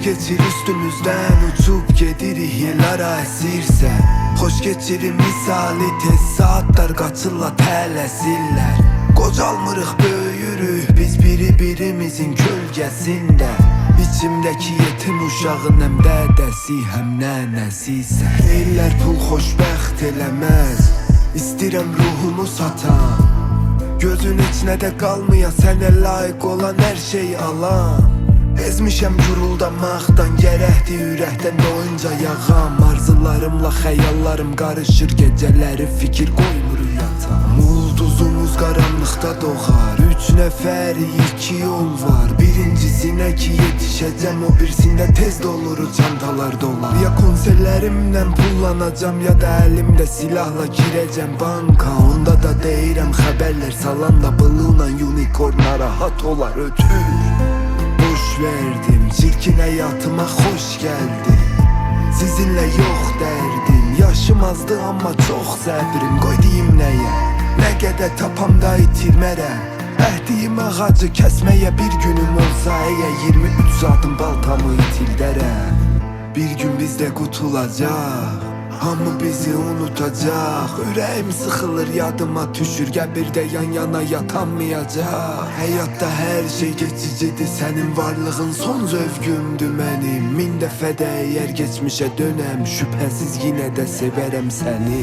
geçir üstümüzden, uçup gedirik yerlara əsirsən. Xoş geçirir misali tez saatlar qaçırlar tələsirlər. Qocalmırıq böyürük biz birimizin kölgəsində. İçimdəki yetim uşağın həm dədəsi həm nənəsisən. Deyirlər pul xoşbəxt eləməz, İstirəm ruhumu satan. Gözün içinə də qalmaya sənə layiq olan hər şeyi alan. Bezmişəm guruldamaqdan, gərəkdir ürəkdən doyunca yağam. Arzularımla xəyallarım qarışır, gecələri fikir qoymur yatağım. Ulduzumuz qaranlıqda doğar, 3 nəfəri 2 yol var. Birincisinə ki yetişəcəm, o birisində tez dolur çantalar dolar. Ya konserlərimdən pullanacam, ya da əlimdə silahla girəcəm banka. Onda da deyirəm xəbərlər salan da bılıqla unicorn narahat olar ötür. Boş verdim, çirkin həyatıma xoş gəldi. Sizinlə yox dərdim, yaşım azdı amma çox səbrim. Qoy deyim nəyə, nə qədər tapam da itirmərəm. Əhdiyim ağacı kəsməyə bir günüm olsa, əgər 23 saatım baltamı itildərəm. Bir gün bizdə qutulacaq, hamı bizi unutacaq. Ürəyim sıxılır, yadıma düşür, qəbirdə yan yana yatanmayacaq. Həyatda hər şey geçicidir, sənin varlığın son zövqümdür mənim. 1000 dəfə də əgər geçmişə dönəm, şübhəsiz yenə də sevərəm səni.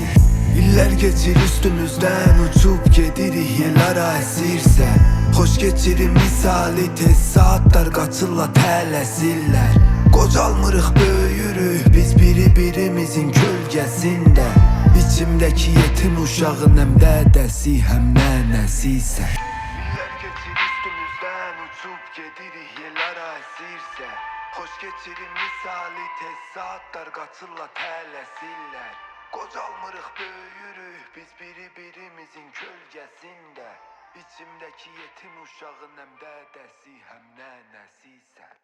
İllər geçir üstümüzdən, uçup gedirik yerlara əsirsən. Xoş geçirir misali tez saatlar qaçırlar tələsirlər. Qocalmırıq böyürük biz birimizin kölgəsində. İçimdəki yetim uşağın həm dədəsi həm nənəsisən. İllər geçir üstümüzdən, uçup gedirik yerlara əsirsən. Xoş geçirir misali tez saatlar qaçırlar tələsirlər. Qocalmırıq böyürük biz birimizin kölgəsində. İçimdəki yetim uşağın həm dədəsi həm nənəsisən.